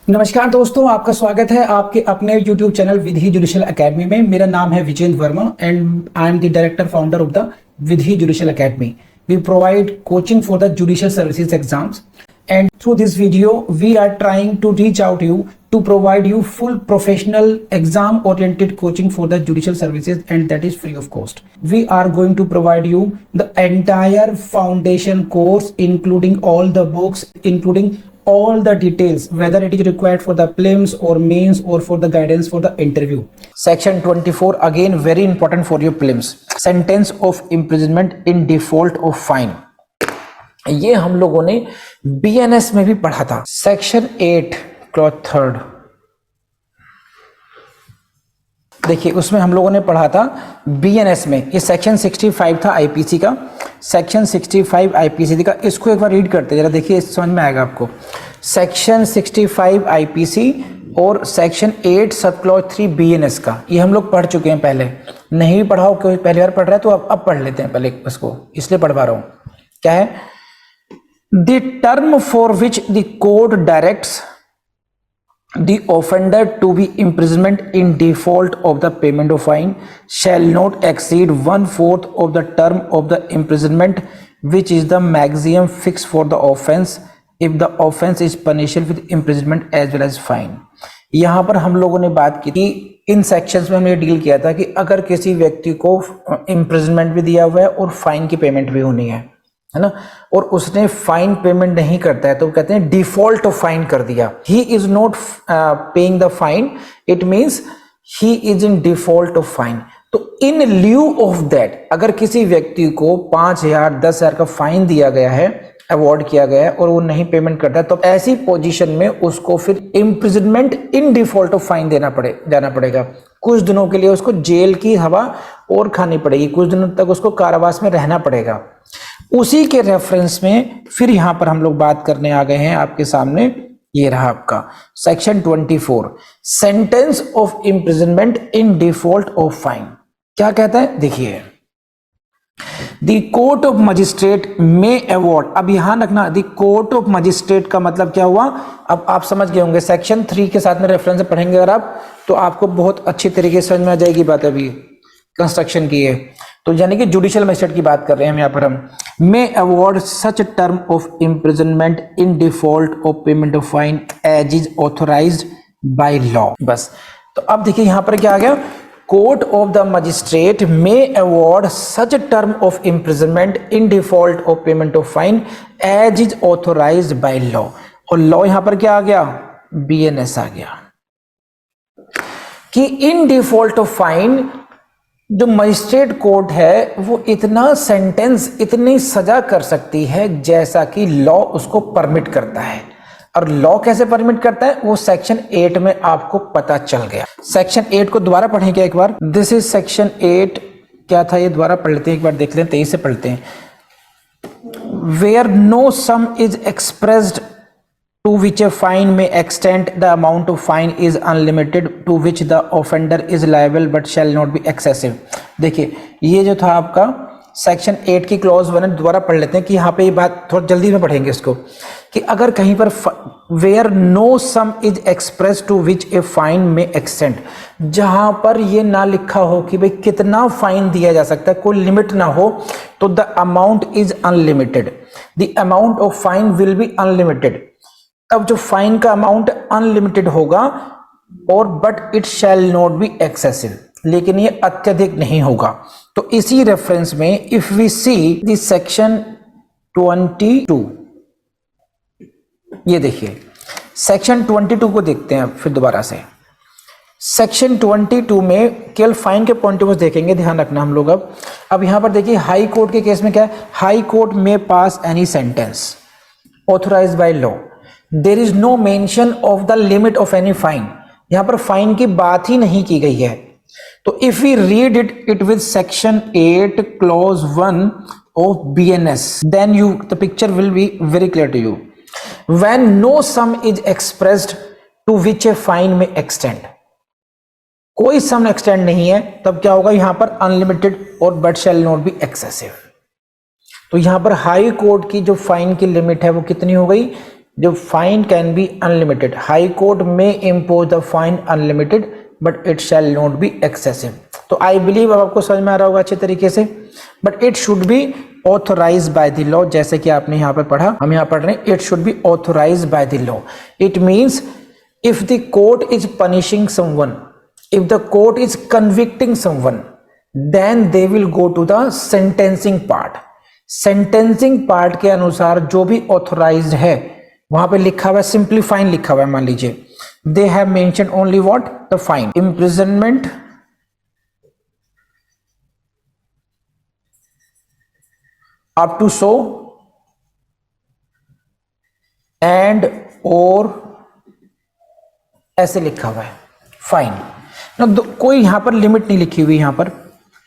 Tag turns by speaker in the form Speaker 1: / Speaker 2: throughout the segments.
Speaker 1: नमस्कार दोस्तों, आपका स्वागत है आपके अपने YouTube channel Vidhi judicial academy में। मेरा नाम है Vijendra Verma and I am the director founder of the Vidhi judicial academy. We provide coaching for the judicial services exams, and through this video we are trying to reach out to you to provide you full professional exam oriented coaching for the judicial services, and that is free of cost. We are going to provide you the entire foundation course including all the books, including all the details, whether it is required for the prelims or mains or for the guidance for the interview. Section 24 again very important for your prelims. Sentence of imprisonment in default of fine. ये हम लोगों ने BNS में भी पढ़ा था। Section 8 clause 3 देखिए, उसमें हम लोगों ने पढ़ा था BNS में। ये सेक्शन 65 था आईपीसी का, सेक्शन 65 आईपीसी का। इसको एक बार रीड करते जरा, देखिए समझ में आएगा आपको। सेक्शन 65 आईपीसी और सेक्शन 8 सब क्लॉज 3 BNS का, ये हम लोग पढ़ चुके हैं पहले। नहीं भी पढ़ा हो, कोई पहली बार पढ़ रहा है तो अब पढ़ लेते हैं पहले इसको, इसलिए पढ़वा रहा हूं। क्या है? The term for which the court directs the offender to be imprisonment in default of the payment of fine shall not exceed 1/4 of the term of the imprisonment, which is the maximum fixed for the offense if the offense is punishable with imprisonment as well as fine। यहाँ पर हम लोगों ने बात की थी, इन sections में हमने डील किया था कि अगर किसी व्यक्ति को इम्प्रिजनमेंट भी दिया हुआ है और फाइन की पेमेंट भी होनी है ना, और उसने फाइन पेमेंट नहीं करता है तो कहते हैं डिफॉल्ट ऑफ फाइन कर दिया। He is not paying the fine, it means he is in default of fine. तो इन ल्यू ऑफ दैट, अगर किसी व्यक्ति को 5,000 10,000 का फाइन दिया गया है, अवॉर्ड किया गया है और वो नहीं पेमेंट करता है, तो ऐसी पोजीशन में उसको फिर imprisonment in default of fine जाना पड़ेगा। कुछ दिनों के लिए उसको जेल की हवा और खानी पड़ेगी, कुछ दिनों तक उसको कारावास में रहना पड़ेगा। उसी के रेफरेंस में फिर यहां पर हम लोग बात करने आ गए हैं आपके सामने। ये रहा आपका section 24, sentence of imprisonment in default of fine. क्या कहता है देखिए, द कोर्ट ऑफ मजिस्ट्रेट में अवॉर्ड। अब यहां रखना, द कोर्ट ऑफ मजिस्ट्रेट का मतलब क्या हुआ, अब आप समझ गए होंगे। सेक्शन 3 के साथ में रेफरेंस पढ़ेंगे अगर आप, तो आपको बहुत अच्छी तरीके से समझ में आ जाएगी बात। अभी कंस्ट्रक्शन की है, तो यानी कि जुडिशियल मजिस्ट्रेट की बात कर रहे हैं हम यहाँ पर। हम may award such term of imprisonment in default of payment of fine as is authorised by law. बस, तो अब देखिए यहाँ पर क्या आ गया, court of the magistrate may award such term of imprisonment in default of payment of fine as is authorised by law. और लॉ यहाँ पर क्या आ गया, BNS आ गया कि इन डिफॉल्ट ऑफ फाइन जो मजिस्ट्रेट कोर्ट है वो इतना सेंटेंस, इतनी सजा कर सकती है जैसा कि लॉ उसको परमिट करता है। और लॉ कैसे परमिट करता है वो सेक्शन 8 में आपको पता चल गया। सेक्शन 8 को दोबारा पढ़ें क्या एक बार? This is section 8। क्या था ये, दोबारा पढ़ लेते हैं एक बार, देख लें, 23 से पढ़ते हैं। Where no sum is expressed to which a fine may extend, the amount of fine is unlimited, to which the offender is liable but shall not be excessive। देखिए ये जो था आपका सेक्शन 8 की क्लॉज 1, दोबारा पढ़ लेते हैं कि यहाँ पे ये बात थोड़ा जल्दी में पढ़ेंगे इसको, कि अगर कहीं पर where no sum is express to which a fine may extend, जहां पर ये ना लिखा हो कि भाई कितना फाइन दिया जा सकता है, कोई लिमिट ना हो, तो the amount is unlimited. The amount of fine will be unlimited. अब जो फाइन का अमाउंट अनलिमिटेड होगा, और but it shall not be excessive, लेकिन ये अत्यधिक नहीं होगा। तो इसी रेफरेंस में if we see the section 22, ये देखिए सेक्शन 22 को देखते हैं फिर दोबारा से। सेक्शन 22 में केवल फाइन के पॉइंट ऑफ व्यू देखेंगे, ध्यान रखना हम लोग। अब यहां पर देखिए हाई कोर्ट के केस में क्या है, हाई कोर्ट में pass any sentence authorised by law, there is no mention of the limit of any fine. यहां पर फाइन की बात ही नहीं की गई है। तो if we read it with section 8 clause 1 ऑफ BNS, then the picture will be very clear to you. When no sum is expressed to which a fine may extend, कोई सम एक्सटेंड नहीं है, तब क्या होगा यहां पर अनलिमिटेड और but shell not be excessive. तो यहां पर हाई कोर्ट की जो फाइन की लिमिट है वो कितनी हो गई, जो fine can be unlimited, high court में impose the fine unlimited but it shall not be excessive. तो आई बिलीव अब आपको समझ में आ रहा होगा अच्छे तरीके से। But it should be authorise by the law, जैसे कि आपने यहाँ पर पढ़ा, हम यहाँ पढ़ रहे हैं, it should be authorise by the law. It means if the court is punishing someone, if the court is convicting someone, then they will go to the sentencing part. Sentencing part के अनुसार जो भी authorised है वहां पे लिखा हुआ है, सिंपली फाइन लिखा हुआ है, मान लीजिए they have mention only what, the fine, imprisonment up to so and और ऐसे लिखा हुआ है फाइन ना, कोई यहां पर लिमिट नहीं लिखी हुई यहां पर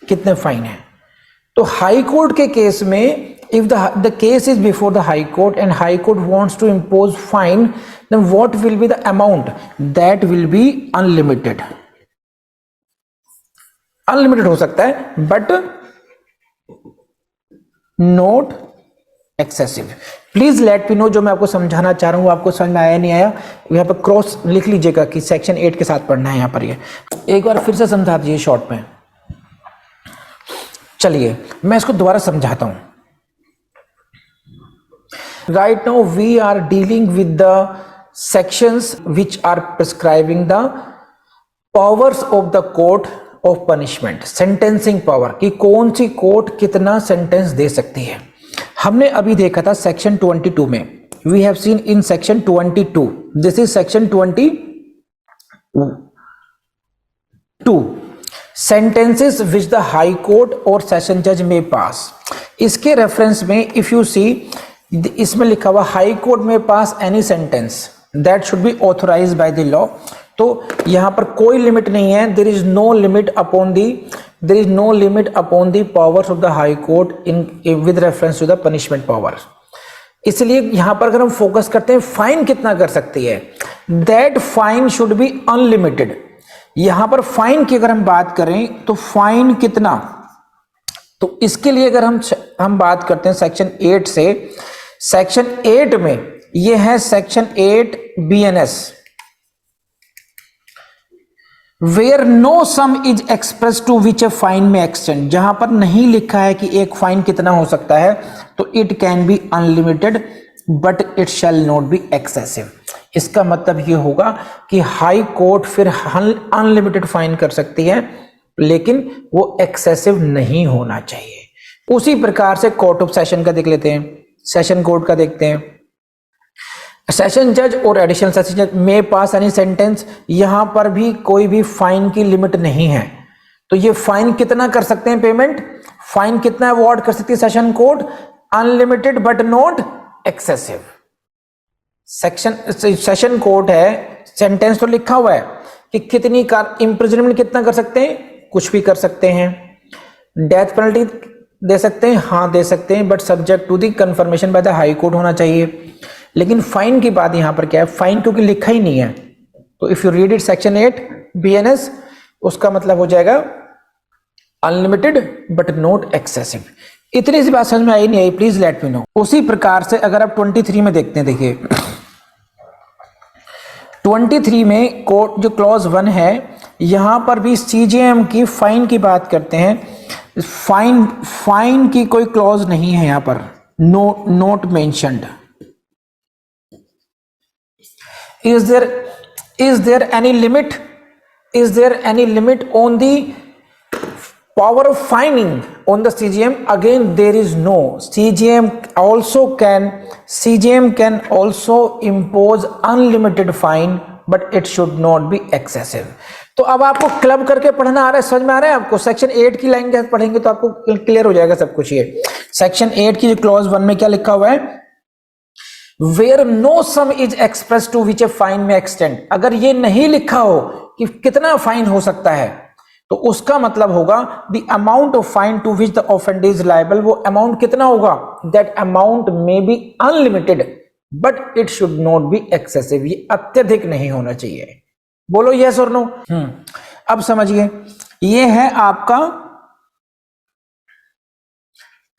Speaker 1: कितने फाइन है। तो हाई कोर्ट के केस में if the case is before the high court and high court wants to impose fine, then what will be the amount? That will be unlimited, unlimited हो सकता है but not excessive। Please let me know जो मैं आपको समझाना चाह रहा हूं आपको समझ में आया नहीं आया, यहाँ पर क्रॉस लिख लीजिएगा कि सेक्शन 8 के साथ पढ़ना है। यहाँ पर ये एक बार फिर से समझा दीजिए शॉर्ट में। चलिए मैं इसको दोबारा समझाता हूं। Right now we are dealing with the sections which are prescribing the powers of the court of punishment, sentencing power, कि कौन सी कोर्ट कितना सेंटेंस दे सकती है। हमने अभी देखा था सेक्शन 22 में, we have seen in section 22, this is section 22, sentences which the high court or session judge may pass। इसके रेफरेंस में इफ यू सी, इसमें लिखा हुआ हाई कोर्ट में pass any sentence that should be authorise by the law. तो यहां पर कोई लिमिट नहीं है, there is no limit upon the powers of the high court in with reference to the punishment power. इसलिए यहां पर अगर हम फोकस करते हैं फाइन कितना कर सकती है, that fine should be unlimited. यहां पर फाइन की अगर हम बात करें तो फाइन कितना, तो इसके लिए अगर हम बात करते हैं सेक्शन 8 से, सेक्शन 8 में ये है section 8 BNS, where no sum is express to which a fine may extend. जहां पर नहीं लिखा है कि एक फाइन कितना हो सकता है, तो it can be unlimited but it shall not be excessive. इसका मतलब ये होगा कि हाई कोर्ट फिर अनलिमिटेड फाइन कर सकती है लेकिन वो एक्सेसिव नहीं होना चाहिए। उसी प्रकार से कोर्ट ऑफ सेशन का देख लेते हैं, सेशन कोर्ट का देखते हैं। सेशन जज और एडिशनल सेशन जज में पास एनी सेंटेंस, यहां पर भी कोई भी फाइन की लिमिट नहीं है। तो ये फाइन कितना कर सकते हैं पेमेंट, फाइन कितना अवॉर्ड कर सकती है session court, unlimited but not excessive. Session court है, सेंटेंस तो लिखा हुआ है कि कितनी का इंप्रिजनमेंट कितना कर सकते हैं, कुछ भी कर सकते हैं। डेथ पेनल्टी दे सकते हैं, हाँ दे सकते हैं, but subject to the confirmation by the high court होना चाहिए। लेकिन फाइन की बात यहां पर क्या है, फाइन क्योंकि लिखा ही नहीं है, तो if you read it section 8 BNS, उसका मतलब हो जाएगा अनलिमिटेड बट नॉट एक्सेसिव। इतनी सी बात समझ में आई नहीं आई, प्लीज लेट मी नो। उसी प्रकार से अगर आप 23 में देखते हैं, देखिए 23 में कोर्ट जो क्लॉज 1 है, यहां पर भी CJM की फाइन की बात करते हैं। फाइन की कोई क्लॉज नहीं है यहां पर, note mentioned. Is there any limit? Is there any limit on the power of fining on the CJM? Again, there is no. CJM can also impose unlimited fine, but it should not be excessive. तो अब आपको club करके पढ़ना आ रहा है, समझ में आ रहा है आपको। सेक्शन 8 की लाइन के साथ पढ़ेंगे तो आपको क्लियर हो जाएगा सब कुछ। ये सेक्शन 8 की क्लॉज 1 में क्या लिखा हुआ है, Where no sum is expressed to which a fine may extend। अगर ये नहीं लिखा हो कि कितना फाइन हो सकता है, तो उसका मतलब होगा the amount of fine to which the offender is liable, वो अमाउंट कितना होगा, that amount may be unlimited but it should not be excessive। ये अत्यधिक नहीं होना चाहिए। बोलो yes और no। अब समझिए, ये है आपका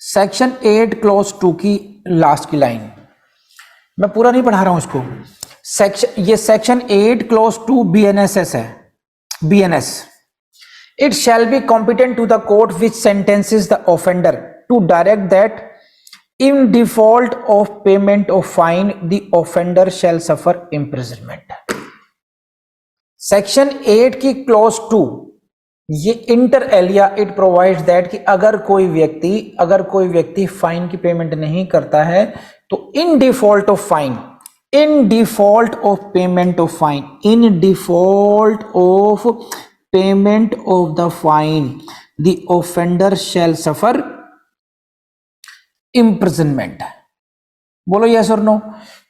Speaker 1: सेक्शन 8 क्लॉज 2 की लास्ट की लाइन। मैं पूरा नहीं पढ़ा रहा हूं इसको। ये सेक्शन 8 क्लॉज 2 BNSS है, BNS। It shall be competent to the court which sentences the offender to direct that in default of payment of fine, the offender shall suffer imprisonment. Section 8 की क्लॉज 2 ये inter alia it provides that कि अगर कोई व्यक्ति fine की payment नहीं करता है तो in default of fine, in default of payment of fine, in default of payment of the fine the offender shall suffer imprisonment. बोलो यस और नो।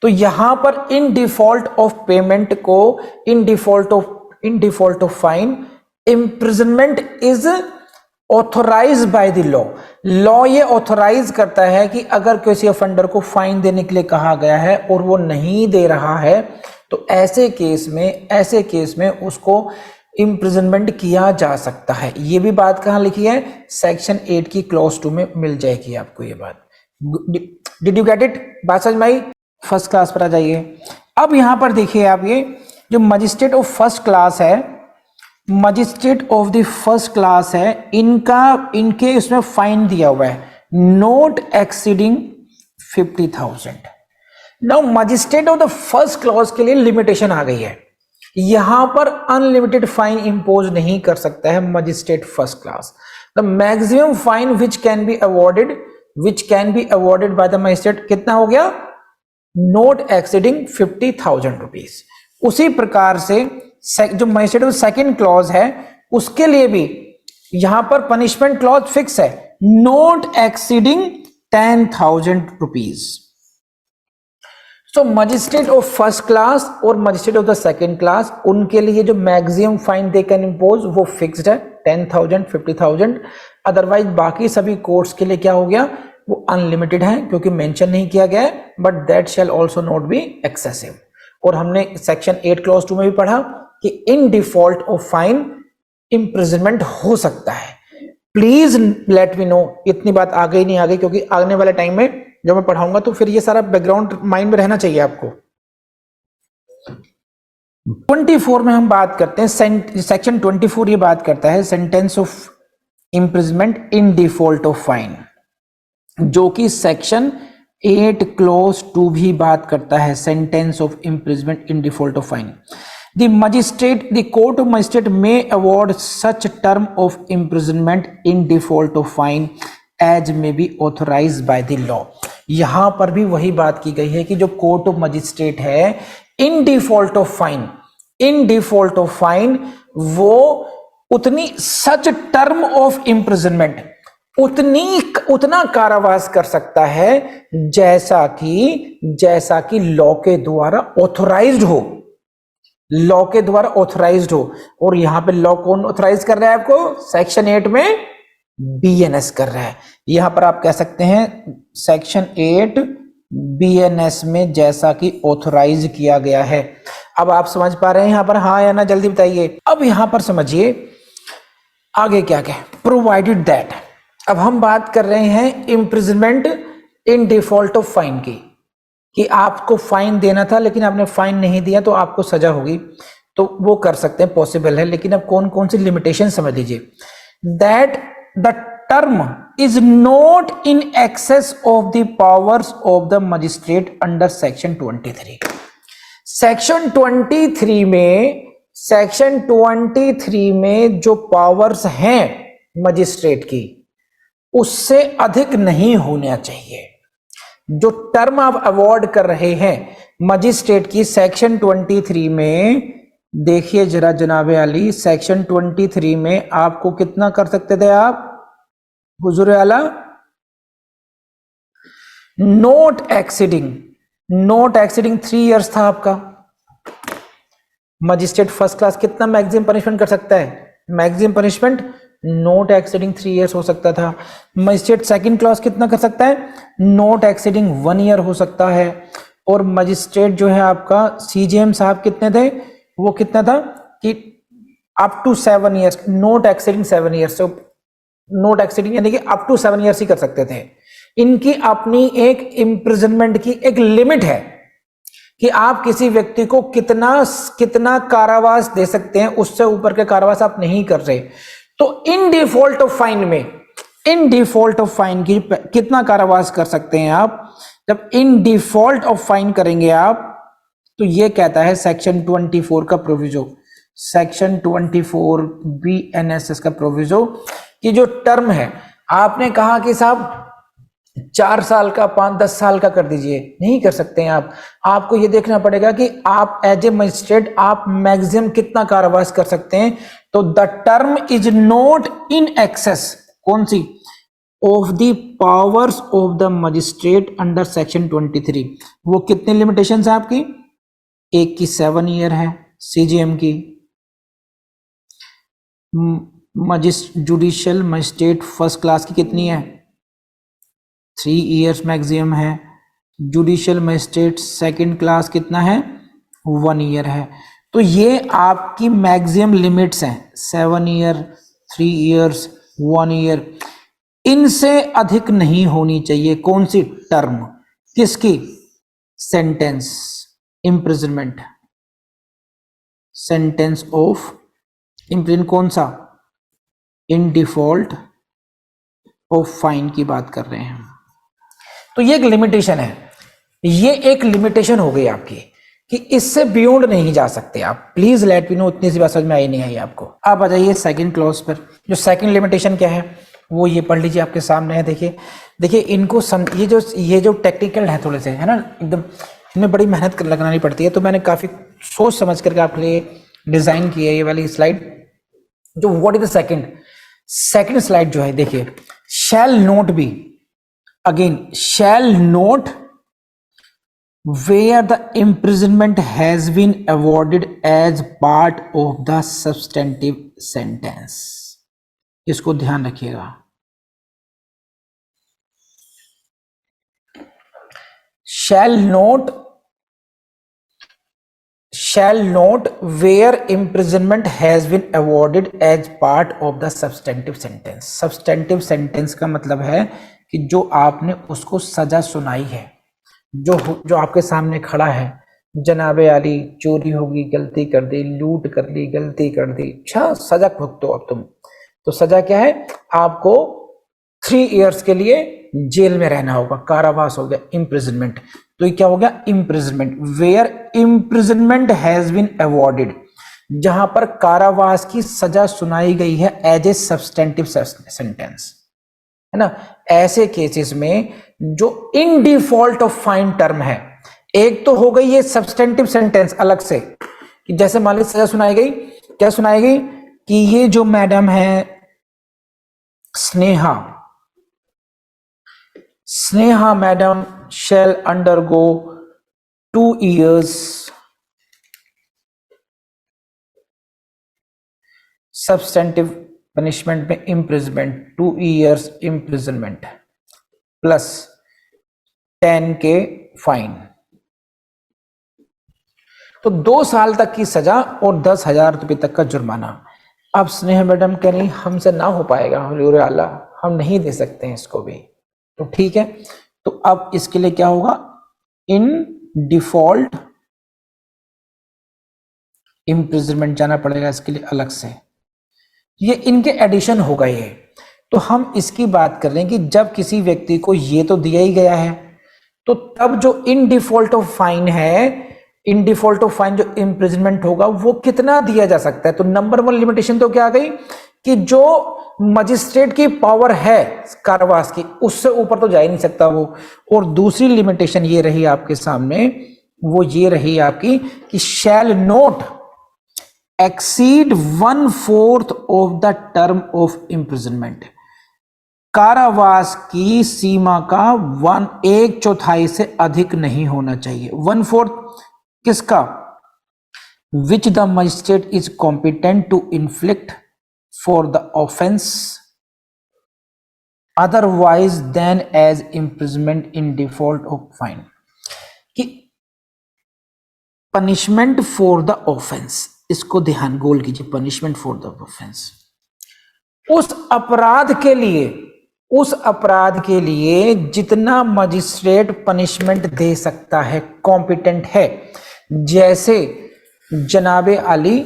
Speaker 1: तो यहां पर इन डिफॉल्ट ऑफ पेमेंट को in default of fine imprisonment is authorise by the law ये authorise करता है कि अगर किसी ऑफेंडर को फाइन देने के लिए कहा गया है और वो नहीं दे रहा है तो ऐसे केस में उसको इम्प्रिजनमेंट किया जा सकता है। ये भी बात कहां लिखी है? सेक्शन 8 की क्लॉज 2 में मिल जाएगी आपको ये बात। Did you get it? बात समझ में आई? फर्स्ट क्लास पर आ जाइए। अब यहां पर देखिए आप, ये जो मजिस्ट्रेट ऑफ फर्स्ट क्लास है, magistrate of the first class है, इनके इसमें फाइन दिया हुआ है not exceeding 50,000। Now magistrate of the first clause के लिए लिमिटेशन आ गई है, यहां पर अनलिमिटेड फाइन इंपोज नहीं कर सकता है magistrate first class. The maximum fine which can be awarded by the magistrate कितना हो गया? Not exceeding 50,000 rupees. उसी प्रकार से जो मजिस्ट्रेट ऑफ सेकंड क्लॉज है उसके लिए भी यहां पर पनिशमेंट क्लॉज फिक्स है, नॉट एक्सीडिंग 10,000 रुपीज। तो मजिस्ट्रेट ऑफ फर्स्ट क्लास और magistrate of the second class, उनके लिए जो maximum fine they can impose वो फिक्स्ड है 10,000, 50,000। अदरवाइज बाकी सभी कोर्ट्स के लिए क्या हो गया? वो अनलिमिटेड है क्योंकि मेंशन नहीं किया गया है, but that shell also not be excessive. और हमने सेक्शन 8 क्लॉज 2 में भी पढ़ा कि in default of fine imprisonment हो सकता है। प्लीज लेट मी नो इतनी बात आ गई नहीं आ गई, क्योंकि आने वाले टाइम में जब मैं पढ़ाऊंगा तो फिर ये सारा बैकग्राउंड माइंड में रहना चाहिए आपको। 24 में हम बात करते हैं, सेक्शन 24 ये बात करता है sentence of imprisonment in default of fine, जो कि सेक्शन 8 क्लॉज 2 भी बात करता है, sentence of imprisonment in default of fine. The court of magistrate may award such term of imprisonment in default of fine as may be authorized by the law। यहां पर भी वही बात की गई है कि जो कोर्ट ऑफ मजिस्ट्रेट है इन डिफॉल्ट ऑफ फाइन वो उतनी सच टर्म ऑफ इम्प्रिजनमेंट उतना कारावास कर सकता है जैसा कि लॉ के द्वारा ऑथोराइज्ड हो। और यहां पे लॉ कौन ऑथराइज कर रहा है आपको? सेक्शन 8 में BNS कर रहा है। यहां पर आप कह सकते हैं सेक्शन 8 BNS में जैसा कि ऑथराइज किया गया है। अब आप समझ पा रहे हैं यहां पर? हाँ या ना, जल्दी बताइए। अब यहां पर समझिए आगे क्या क्या, प्रोवाइडेड दैट। अब हम बात कर रहे हैं imprisonment in default of fine की, कि आपको फाइन देना था लेकिन आपने फाइन नहीं दिया तो आपको सजा होगी, तो वो कर सकते हैं, पॉसिबल है। लेकिन अब कौन कौन सी लिमिटेशन समझ लीजिए। That the term is not in access of the powers of the magistrate under section 23। Section 23 में जो पावर्स हैं मजिस्ट्रेट की उससे अधिक नहीं होना चाहिए। जो टर्म आप अवॉर्ड कर रहे हैं मजिस्ट्रेट की सेक्शन 23 में, देखिए जरा जनाबे अली, सेक्शन 23 में आपको कितना कर सकते थे आप हुजूर आला? नॉट एक्सीडिंग 3 इयर्स था आपका। मजिस्ट्रेट फर्स्ट क्लास कितना मैक्सिमम पनिशमेंट कर सकता है? Maximum punishment not exceeding 3 years हो सकता था। मजिस्ट्रेट सेकंड क्लास कितना कर सकता है? नॉट एक्सीडिंग 1 ईयर हो सकता है। और मजिस्ट्रेट जो है आपका CJM साहब कितने थे? वो कितना था कि up to 7 years, not exceeding 7 years. तो नॉट एक्सीडिंग यानी कि अप टू 7 इयर्स ही कर सकते थे। इनकी अपनी एक इम्प्रिजनमेंट की एक लिमिट है, कि आप किसी व्यक्ति को कितना कितना कारावास दे सकते हैं, उससे ऊपर के कारावास आप नहीं कर रहे। तो इन डिफॉल्ट ऑफ फाइन में, इन डिफॉल्ट ऑफ फाइन की कितना कारावास कर सकते हैं आप? जब इन डिफॉल्ट ऑफ फाइन करेंगे आप, तो ये कहता है सेक्शन 24 का प्रोविजो, सेक्शन 24 BNSS का प्रोविजो कि जो टर्म है, आपने कहा कि साहब 4 साल का, 5-10 साल का कर दीजिए, नहीं कर सकते हैं आप। आपको ये देखना पड़ेगा कि आप एज ए मजिस्ट्रेट आप मैक्सिमम कितना कारावास कर सकते हैं। तो the term is not in excess, कौन सी? Of the powers of the magistrate under section 23। वो कितनी लिमिटेशन है आपकी? एक की 7 ईयर है CJM की, जुडिशियल मजिस्ट्रेट फर्स्ट क्लास की कितनी है? 3 ईयर्स मैक्सिमम है। जुडिशियल मजिस्ट्रेट सेकंड क्लास कितना है? 1 ईयर है। तो ये आपकी मैक्सिमम लिमिट्स हैं, 7 ईयर, 3 ईयर्स, 1 ईयर। इनसे अधिक नहीं होनी चाहिए कौन सी टर्म? किसकी? Sentence, imprisonment, sentence of imprison. कौन सा? इन डिफॉल्ट ऑफ फाइन की बात कर रहे हैं। तो ये एक लिमिटेशन है, ये एक लिमिटेशन हो गई आपकी कि इससे बियॉन्ड नहीं जा सकते आप। प्लीज लेट मी नो, इतनी सी बात समझ में आई नहीं आई आपको? आप आ जाइए सेकंड क्लॉज पर। जो सेकंड लिमिटेशन क्या है वो ये पढ़ लीजिए, आपके सामने है। देखिए देखिए इनको ये जो टेक्निकल है थोड़े से, है ना, एकदम इनमें बड़ी मेहनत लगानी पड़ती है। तो मैंने काफी सोच समझ करके आपके लिए डिजाइन की है ये वाली स्लाइड। जो what is the second slide जो है, देखिए, shall not be, again shall not where the imprisonment has been awarded as part of the substantive sentence। इसको ध्यान रखिएगा। shall not where imprisonment has been awarded as part of the substantive sentence। substantive sentence का मतलब है कि जो आपने उसको सजा सुनाई है, जो आपके सामने खड़ा है, जनाबे आली चोरी होगी गलती कर दी, लूट कर ली गलती कर दी, अच्छा सजा भुगतो अब तुम। तो सजा क्या है? आपको 3 इयर्स के लिए जेल में रहना होगा, कारावास हो गया, इम्प्रिजनमेंट। तो ये क्या हो गया? Imprisonment. Where imprisonment has been awarded, जहां पर कारावास की सजा सुनाई गई है एज ए सब्सटेंटिव सेंटेंस, है ना। ऐसे केसेस में जो इन डिफॉल्ट ऑफ फाइन टर्म है, एक तो हो गई ये सब्सटेंटिव सेंटेंस अलग से, कि जैसे मान लीजिए सजा सुनाई गई, क्या सुनाई गई कि ये जो मैडम है स्नेहा मैडम शैल अंडरगो 2 years सब्सटेंटिव पनिशमेंट में imprisonment, 2 years imprisonment plus 10K fine. तो 2 साल तक की सजा और 10,000 रुपए तक का जुर्माना। अब स्नेहा मैडम कह रही हमसे ना हो पाएगा, हुजूर आला हम नहीं दे सकते हैं इसको भी। तो ठीक है, तो अब इसके लिए क्या होगा? इन डिफॉल्ट इम्प्रिजनमेंट जाना पड़ेगा इसके लिए अलग से। ये इनके एडिशन हो गए हैं। तो हम इसकी बात कर रहे हैं कि जब किसी व्यक्ति को ये तो दिया ही गया है, तो तब जो इन डिफॉल्ट ऑफ फाइन है, इन डिफॉल्ट ऑफ फाइन जो इम्प्रिजनमेंट होगा वो कितना दिया जा सकता है। तो नंबर 1 लिमिटेशन तो क्या आ गई कि जो मजिस्ट्रेट की पावर है कारावास की, उससे ऊपर तो जा ही नहीं सकता वो। और दूसरी लिमिटेशन ये रही आपके सामने, वो ये रही आपकी कि shall not exceed 1/4 of the term of imprisonment. कारावास की सीमा का 1/4 से अधिक नहीं होना चाहिए। 1/4 किसका? Which the magistrate is competent to inflict for the offence otherwise than as imprisonment in default of fine. कि पनिशमेंट फॉर द ऑफेंस, इसको ध्यान गोल कीजिए, पनिशमेंट फॉर द ऑफेंस, उस अपराध के लिए उस अपराध के लिए जितना मजिस्ट्रेट पनिशमेंट दे सकता है कॉम्पिटेंट है। जैसे जनाबे अली,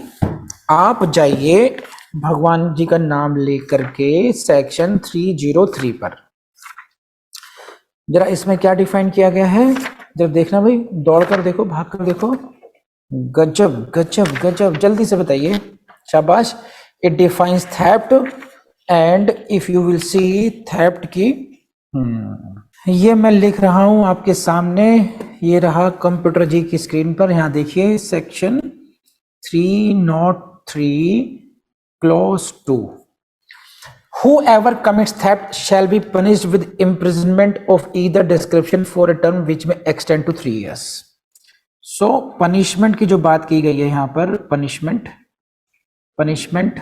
Speaker 1: आप जाइए भगवान जी का नाम लेकर के सेक्शन 303 पर, जरा इसमें क्या डिफाइन किया गया है, जरा देखना भाई, दौड़ कर देखो, भाग कर देखो, गजब गजब गजब, जल्दी से बताइए, शाबाश। It defines theft and if you will see theft की, ये मैं लिख रहा हूं आपके सामने, ये रहा कंप्यूटर जी की स्क्रीन पर, यहां देखिए section 303 clause 2, whoever commits theft shall be punished with imprisonment of either description for a term which may extend to 3 years। So punishment की जो बात की गई है यहां पर, पनिशमेंट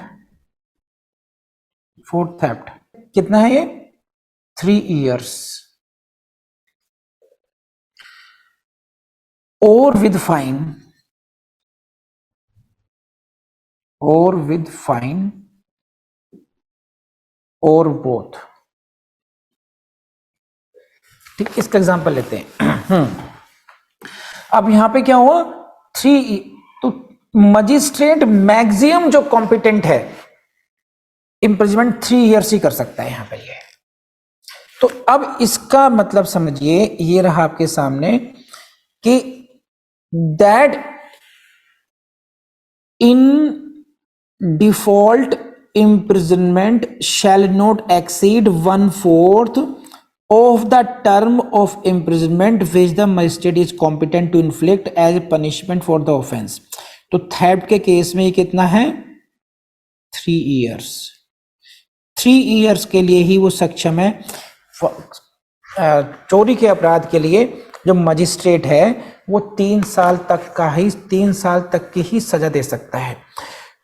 Speaker 1: फॉर थेफ्ट कितना है ये, 3 years और विद फाइन और बोथ। ठीक, इसका एग्जांपल लेते हैं। अब यहां पे क्या हुआ, 3, तो मजिस्ट्रेट मैक्सिमम जो कॉम्पिटेंट है इंप्रिजमेंट 3 years ही कर सकता है यहां पे ये। तो अब इसका मतलब समझिए, ये रहा आपके सामने कि that in default imprisonment shall not exceed 1/4 of the term of imprisonment which the magistrate is competent to inflict as punishment for the offense। तो थेफ्ट के केस में ये कितना है, 3 years। 3 years के लिए ही वो सक्षम है, चोरी के अपराध के लिए जो मजिस्ट्रेट है वो 3 साल तक की ही सजा दे सकता है।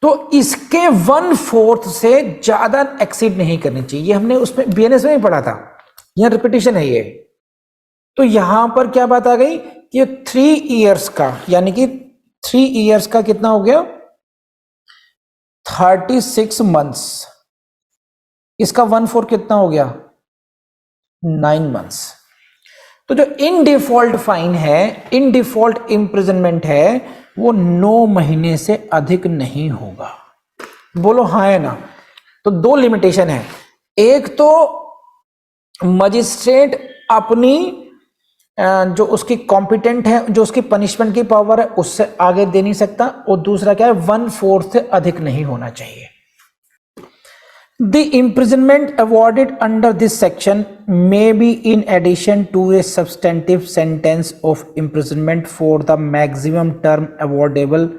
Speaker 1: तो इसके 1/4 से ज्यादा एक्सीड नहीं करनी चाहिए, हमने उसमें बीएनएस में ही पढ़ा था, यहां रिपीटिशन है ये। तो यहां पर क्या बात आ गई कि 3 years का, यानी कि 3 years का कितना हो गया, 36 months, इसका 1/4 कितना हो गया, 9 months। तो जो इन डिफॉल्ट फाइन है, इन डिफॉल्ट इम्प्रिजनमेंट है, वो 9 महीने से अधिक नहीं होगा। बोलो हाँ है ना। तो 2 लिमिटेशन है, एक तो मजिस्ट्रेट अपनी जो उसकी कॉम्पिटेंट है, जो उसकी पनिशमेंट की पावर है, उससे आगे दे नहीं सकता, और दूसरा क्या है, 1/4 से अधिक नहीं होना चाहिए। The imprisonment awarded under this section may be in addition to a substantive sentence of imprisonment for the maximum term awardable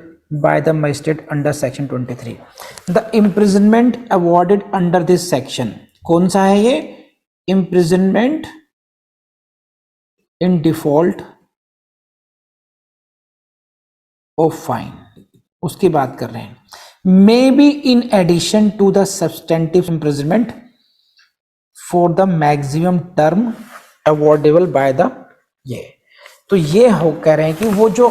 Speaker 1: by the magistrate under section 23। The imprisonment awarded under this section कौन सा है ये, imprisonment in default of fine, उसकी बात कर रहे हैं। may be in addition to the substantive imprisonment for the maximum term awardable by the, ये तो ये हो कह रहे हैं कि वो जो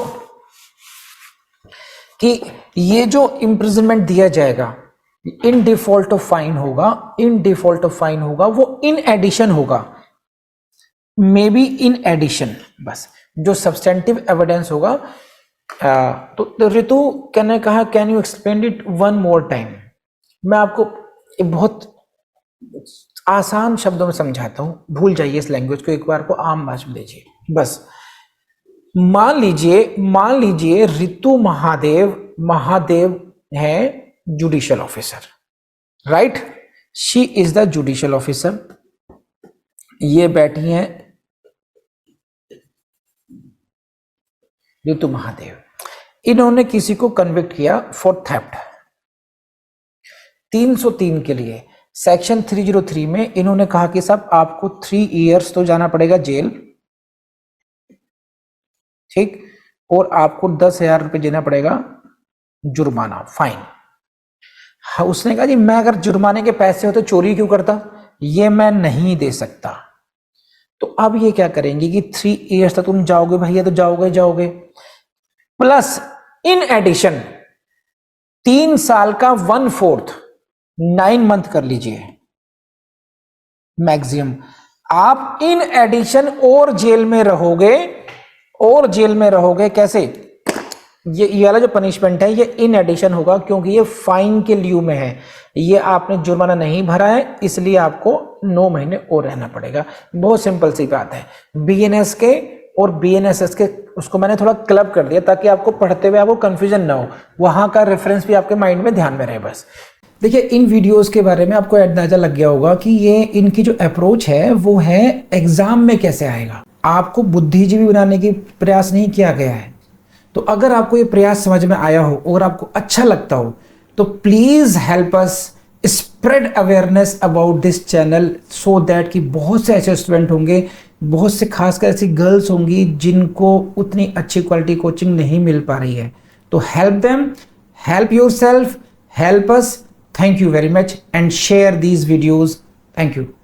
Speaker 1: कि ये जो imprisonment दिया जाएगा इन डिफॉल्ट ऑफ फाइन होगा, इन डिफॉल्ट ऑफ फाइन होगा, वो इन एडिशन होगा, मे बी इन एडिशन, बस जो सब्सटेंटिव एविडेंस होगा। तो ऋतु ने कहा can you explain it 1 more time. मैं आपको बहुत आसान शब्दों में समझाता हूं, भूल जाइए इस लैंग्वेज को, एक बार को आम भाषा में लीजिए बस। मान लीजिए ऋतु महादेव है judicial officer, right, she is the judicial officer. ये बैठी हैं ऋतु महादेव, इन्होंने किसी को कन्विक्ट किया फॉर थेफ्ट 303 के लिए। सेक्शन 303 में इन्होंने कहा कि साहब आपको 3 years तो जाना पड़ेगा जेल, ठीक, और आपको 10,000 रुपये देना पड़ेगा जुर्माना, फाइन। हाँ, उसने कहा जी मैं अगर जुर्माने के पैसे होते चोरी क्यों करता, ये मैं नहीं दे सकता। तो अब ये क्या करेंगे कि 3 years तक तुम जाओगे भैया, तो जाओगे प्लस इन एडिशन 3 साल का 1/4 9 month कर लीजिए, मैक्सिमम। आप इन एडिशन और जेल में रहोगे, और जेल में रहोगे कैसे? ये वाला जो पनिशमेंट है ये इन एडिशन होगा, क्योंकि ये फाइन के लिeu में है, ये आपने जुर्माना नहीं भरा है, इसलिए आपको 9 महीने और रहना पड़ेगा। बहुत सिंपल सी बात है। बीएनएस के और बीएनएसएस के उसको मैंने थोड़ा क्लब कर दिया ताकि आपको पढ़ते हुए आपको कंफ्यूजन ना हो, वहां का रेफरेंस भी आपके माइंड में ध्यान में रहे बस। देखिए इन वीडियोस के बारे में आपको अंदाजा लग गया होगा कि ये इनकी जो अप्रोच है वो है एग्जाम में कैसे आएगा। आपको बुद्धिजीवी बनाने की प्रयास नहीं किया गया है। तो अगर आपको ये प्रयास समझ में आया हो और आपको अच्छा लगता हो तो please help us spread awareness about this channel, so that कि बहुत से ऐसे स्टूडेंट होंगे, बहुत से खासकर ऐसी गर्ल्स होंगी जिनको उतनी अच्छी क्वालिटी कोचिंग नहीं मिल पा रही है। तो help them, help yourself, help us. Thank you very much and share these videos. Thank you.